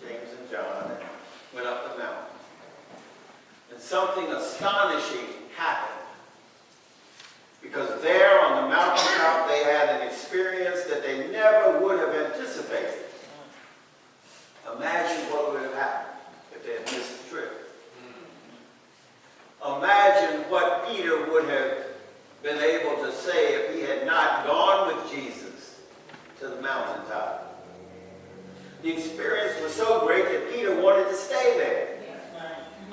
James and John, went up the mountain. And something astonishing happened. Because there on the mountaintop they had an experience that they never would have anticipated. Imagine what would have happened if they had missed the trip. Imagine what Peter would have been able to say if he had not gone with Jesus to the mountaintop. The experience was so great that Peter wanted to stay there.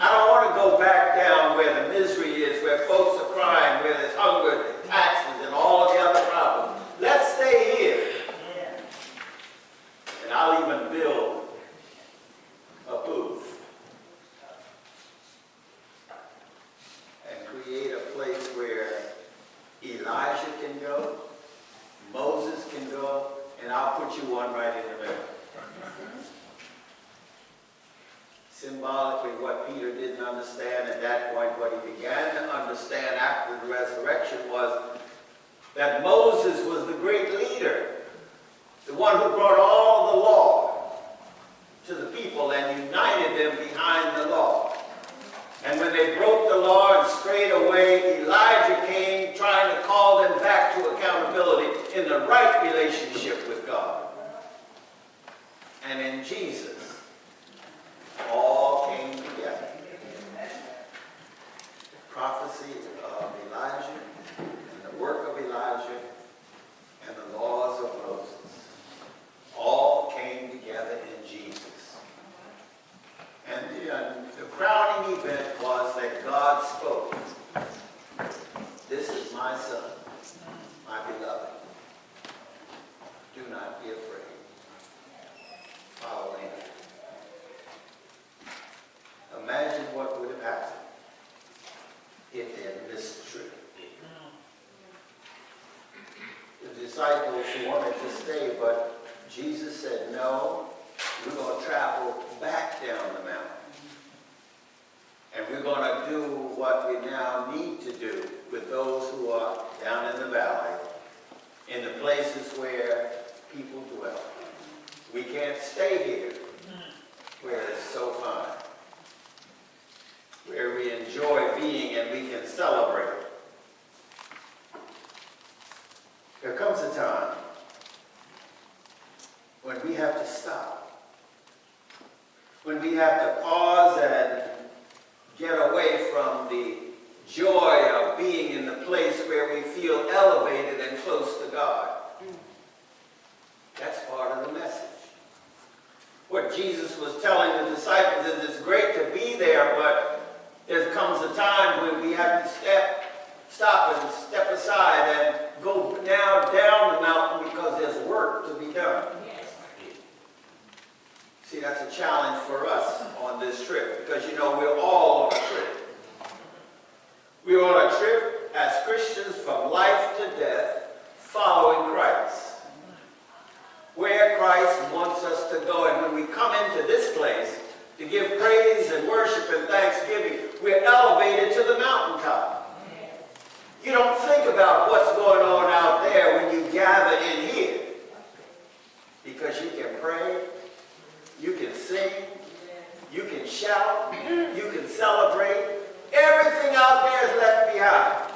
I don't want to go back down where the misery is, where folks are crying, where there's hunger, taxes, and all of the other problems. Let's stay here. And I'll even build a booth and create a place where Elijah can go, Moses can go, and I'll put you one right in the middle. Symbolically, what Peter didn't understand at that point, what he began to understand after the resurrection was that Moses was the great leader, the one who brought all the law to the people and united them behind the law. And when they broke the law and strayed away, Elijah came trying to call them back to accountability in the right relationship with God. And in Jesus, all came together. The prophecy of Elijah, and the work of Elijah, and the laws of Moses, all came together in Jesus. And the crowning event was that God spoke. This is my son, my beloved. Do not be afraid. Follow him. Imagine what would have happened if they had missed the trip. The disciples wanted to stay, but Jesus said, no, we're going to travel back down the mountain. And we're going to do what we now need to do with places where people dwell. We can't stay here where it's so fine, where we enjoy being and we can celebrate. There comes a time when we have to stop, when we have to pause and get away from the joy of being in the place where we feel elevated and close to God. That's part of the message. What Jesus was telling the disciples is it's great to be there, but there comes a time when we have to stop and step aside and go now down the mountain because there's work to be done. See, that's a challenge for us on this trip because, you know, we're all on a trip. We're on a trip as Christians from life to death, following Christ. Where Christ wants us to go. And when we come into this place to give praise and worship and thanksgiving, we're elevated to the mountaintop. You don't think about what's going on out there when you gather in here. Because you can pray, you can sing, you can shout, you can celebrate. Everything out there is left behind.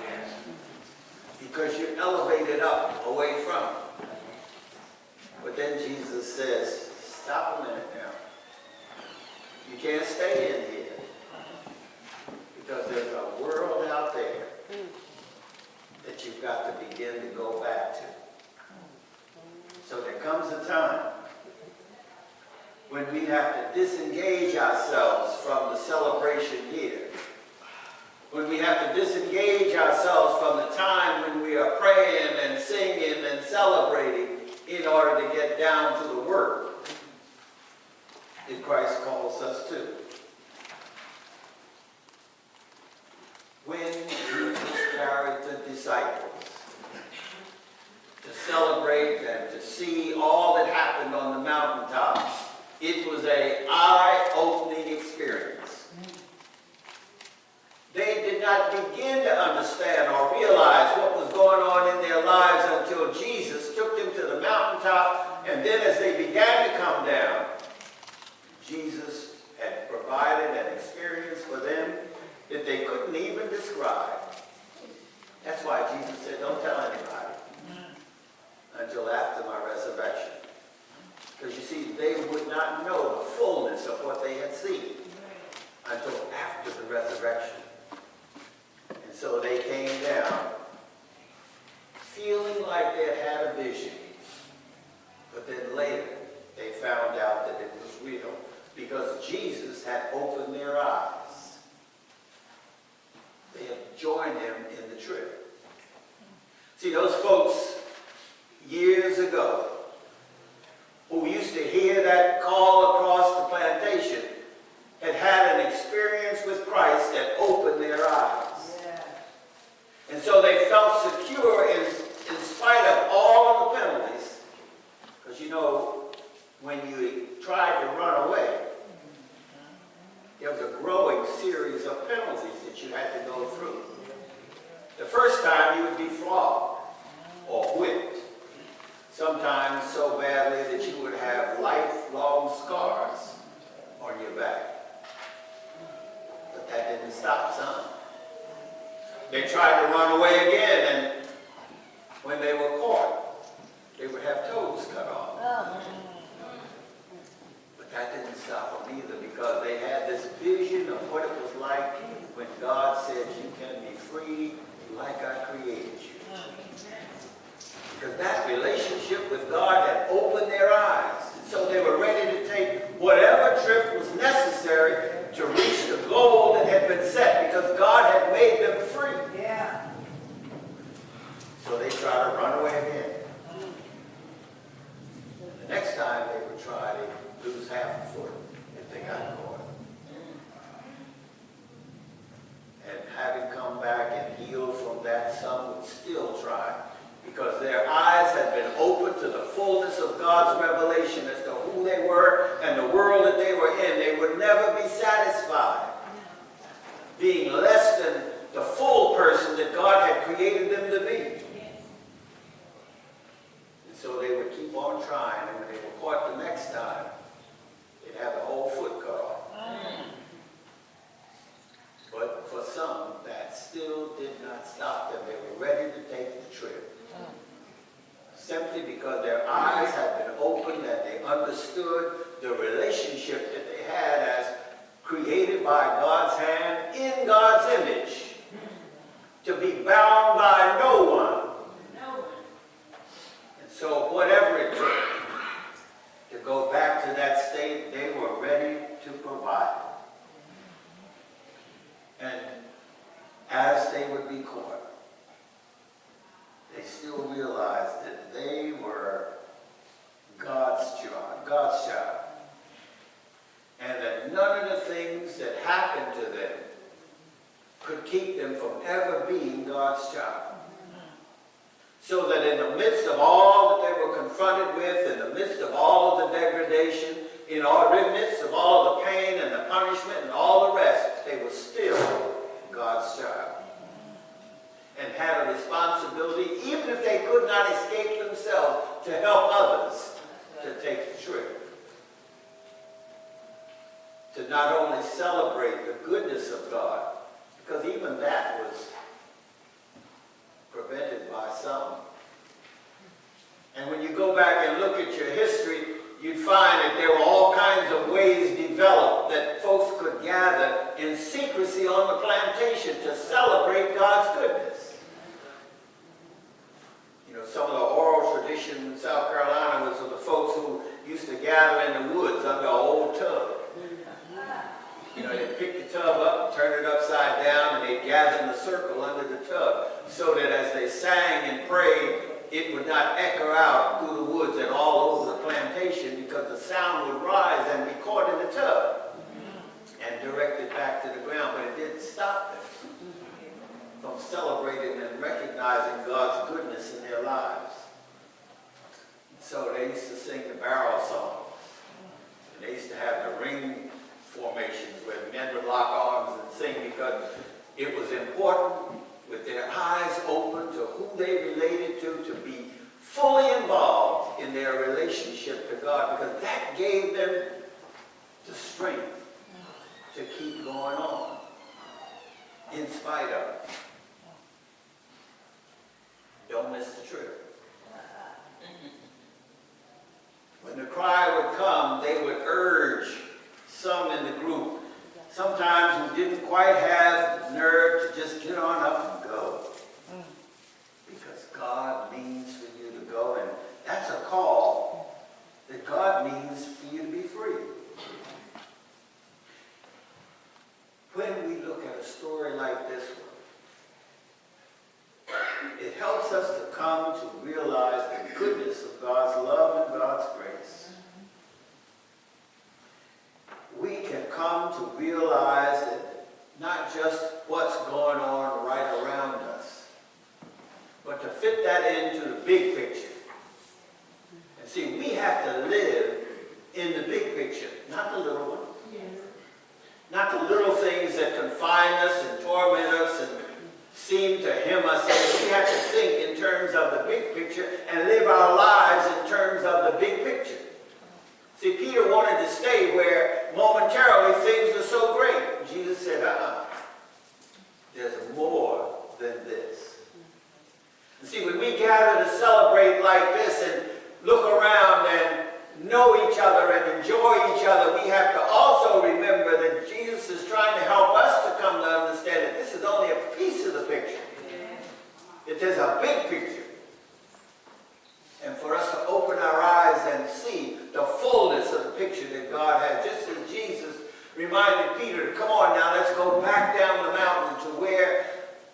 Because you're elevated up, away from it. But then Jesus says, stop a minute now. You can't stay in here. Because there's a world out there that you've got to begin to go back to. So there comes a time when we have to disengage ourselves from the celebration here. When we have to disengage ourselves from the time when we are praying and singing and celebrating in order to get down to the work that Christ calls us to. When Jesus carried the disciples to celebrate and to see all that happened on the mountaintops, it was an eye-opening experience. They did not begin to understand or realize what was going on in their lives until Jesus took them to the mountaintop, and then as they began to come down, Jesus had provided an experience for them that they couldn't even describe. That's why Jesus said, don't tell anybody until after my resurrection. Because you see, they would not know the fullness of what they had seen until after the resurrection. And so they came down feeling like they had a vision. But then later, they found out that it was real because Jesus had opened their eyes. They had joined him in the trip. See, those folks years ago who used to hear that call across the plantation had had an experience with Christ that opened their eyes. Yeah. And so they felt secure in spite of all of the penalties. Because you know, when you tried to run away, there was a growing series of penalties that you had to go through. The first time you would be flogged or whipped. Sometimes so badly that you would have lifelong scars on your back. But that didn't stop some. They tried to run away again, and when they were caught, they would have toes cut off. But that didn't stop them either, because they had this vision of what it was like when God said, you can be free like I created you. Because that relationship with God had opened their eyes. And so they were ready to take whatever trip was necessary to reach the goal that had been set, because God had made them free. Yeah. So they tried to run away again. The next time they would try to lose half a foot if they got caught. And having come back and healed from that, some would still try. Because their eyes had been opened to the fullness of God's revelation as to who they were and the world that they were in. They would never be satisfied being less than the full person that God had created them to be. to be bound by no one. And so whatever it took to go back to that state, they were ready to provide. And as they would be caught, they still realized that they were God's child. And that none of the things that happened to them could keep them from ever being God's child. So that in the midst of all that they were confronted with, in the midst of all of the degradation, in the midst of all the pain and the punishment and all the rest, they were still God's child. And had a responsibility, even if they could not escape themselves, to help others to take the trip. To not only celebrate the goodness of God, because even that was prevented by some. And when you go back and look at your history, you'd find that there were all kinds of ways developed that folks could gather in secrecy on the plantation to celebrate God's goodness. You know, some of the oral tradition in South Carolina was of the folks who used to gather in the woods under an old tub. You know, they'd pick the tub up and turn it upside down, and they'd gather in a circle under the tub so that as they sang and prayed, it would not echo out through the woods and all over the plantation, because the sound would rise and be caught in the tub and directed back to the ground. But it didn't stop them from celebrating and recognizing God's goodness in their lives. So they used to sing the barrel songs. And they used to have the ring formations where men would lock arms and sing, because it was important, with their eyes open to who they related to be fully involved in their relationship to God, because that gave them the strength to keep going on in spite of. Don't miss the trip. When the cry would come, they would urge some in the group, sometimes who didn't quite have nerve, to just get on up and go. Because God means for you to go, and that's a call that God means for you to be free. When we look at a story like this one, it helps us to come to realize the goodness of God's love and God's grace. We can come to realize that not just what's going on right around us, but to fit that into the big picture. And see, we have to live in the big picture, not the little one. Yes. Not the little things that confine us and torment us and seem to hem us in. We have to think in terms of the big picture and live our lives in terms of the big picture. See, Peter wanted to stay where momentarily things were so great. Jesus said, there's more than this. And see, when we gather to celebrate like this and look around and know each other and enjoy each other, we have to also remember that Jesus is trying to help us to come to understand that this is only a piece of the picture. That there's a big picture. And for us to open our eyes and see the fullness of the picture that God has. Just as Jesus reminded Peter to, come on now, let's go back down the mountain to where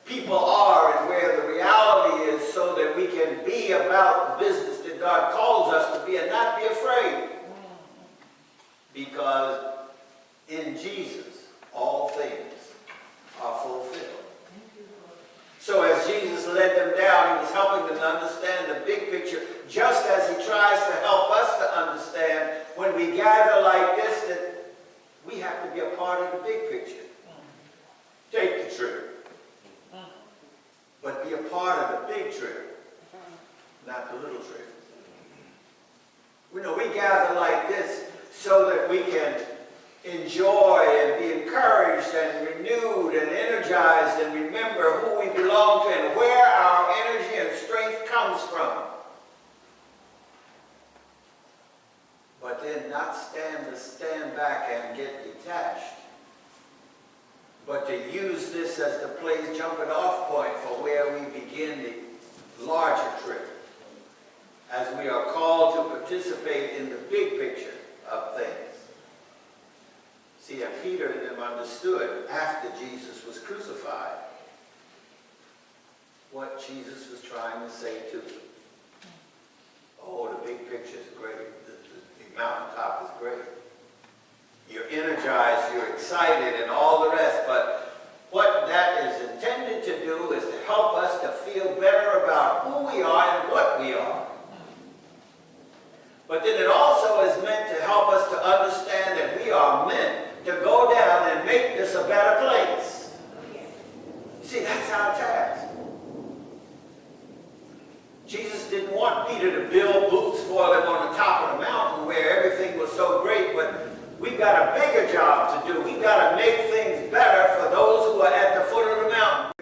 people are and where the reality is, so that we can be about the business that God calls us to be and not be afraid. Because in Jesus, all things are fulfilled. So as Jesus led them down, he was helping them to understand the big picture, just as he tries to help us to understand when we gather like this that we have to be a part of the big picture. Take the trip, but be a part of the big trip, not the little trip. We know we gather like this so that we can enjoy and be encouraged and renewed and energized and remember who we belong to and where our energy and strength comes from. But then not stand back and get detached, but to use this as the place jumping off point for where we begin the larger trip, as we are called to participate in the big picture of things. See, and Peter and them understood after Jesus was crucified what Jesus was trying to say to them. Oh, the big picture is great. The mountaintop is great. You're energized, you're excited, and all the rest. But what that is intended to do is to help us to feel better about who we are and what we are. But then it also is meant to help us to understand that we are meant to go down and make this a better place. See, that's our task. Jesus didn't want Peter to build booths for them on the top of the mountain where everything was so great, but we've got a bigger job to do. We've got to make things better for those who are at the foot of the mountain.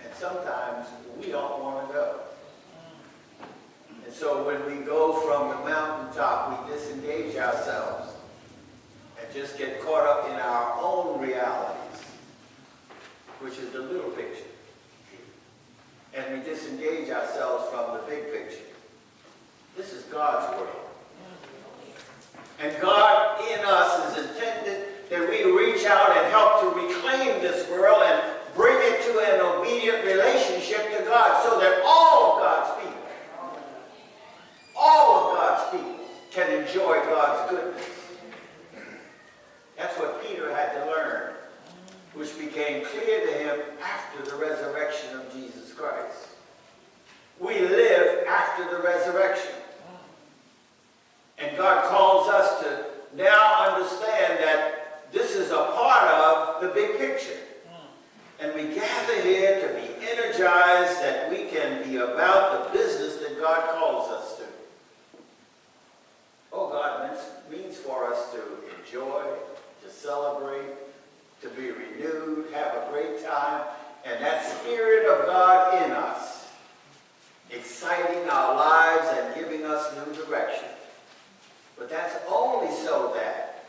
And sometimes we don't want to go. And so when we go from the mountaintop, we disengage ourselves and just get caught up in our own realities, which is the little picture. And we disengage ourselves from the big picture. This is God's world. And God in us is intended that we reach out and help to reclaim this world and bring it to an obedient relationship to God so that all of God's people can enjoy God's goodness. That's what Peter had to learn, which became clear to him after the resurrection of Jesus Christ. We live after the resurrection. And God calls us to now understand that this is a part of the big picture. And we gather here to be energized that we can be about the business that God calls us to. Oh, God means for us to enjoy, to celebrate, to be renewed, have a great time, and that Spirit of God in us, exciting our lives and giving us new direction. But that's only so that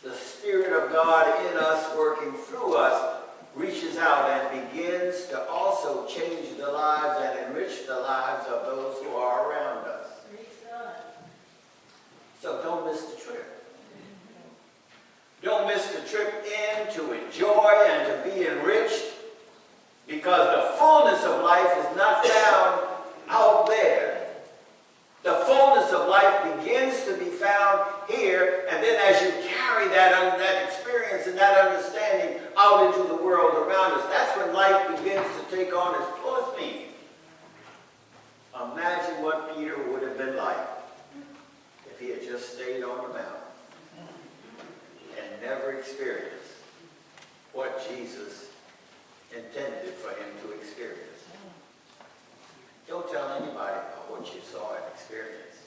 the Spirit of God in us, working through us, reaches out and begins to also change the lives and enrich the lives of those who are around us. So don't miss the trip. Don't miss the trip in to enjoy and to be enriched, because the fullness of life is not found out there. The fullness of life begins to be found here, and then as you carry that experience and that understanding out into the world around us, that's when life begins to take on its fullest meaning. Imagine what Peter would have been like if he had just stayed on the mountain and never experienced what Jesus intended for him to experience. Don't tell anybody about what you saw and experienced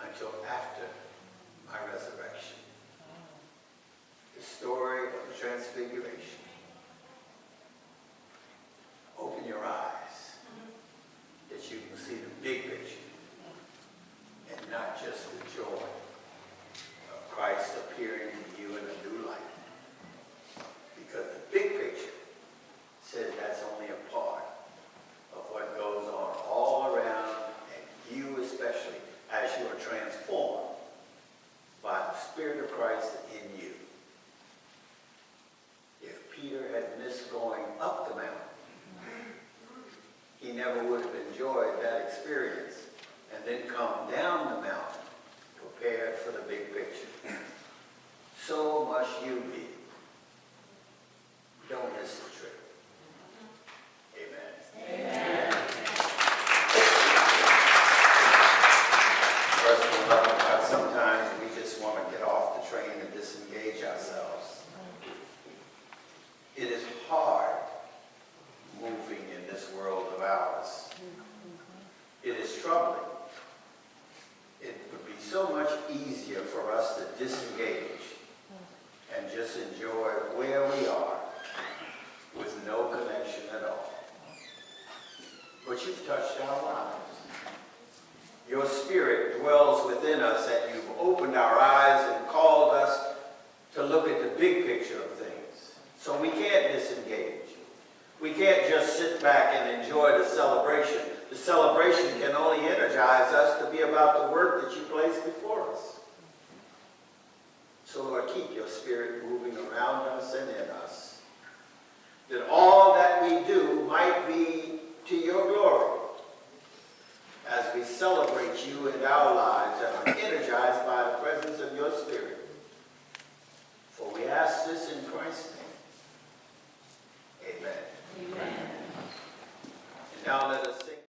until after my resurrection. The story of the transfiguration. Open your eyes that you can see the big picture and not just the joy of Christ appearing to you in a new light. Because the big picture says that's only a part of what goes on all around, and you especially, as you are transformed by the Spirit of Christ in you. If Peter had missed going up the mountain, he never would have enjoyed that experience and then come down the mountain prepared for the big picture. So must you be. Don't miss the trip. Amen. Amen. Verse 11, sometimes we just want to get off the train and disengage ourselves. It is hard moving in this world of ours. It is troubling. It would be so much easier for us to disengage and just enjoy where we are with no connection at all. But you've touched our lives. Your Spirit dwells within us, and you've opened our eyes and called us So we can't disengage. We can't just sit back and enjoy the celebration. The celebration can only energize us to be about the work that you place before us. So Lord, keep your Spirit moving around us and in us, that all that we do might be to your glory as we celebrate you in our lives and are energized by the presence of your Spirit. For we ask this in Christ's name. Amen. Amen. And now let us sing.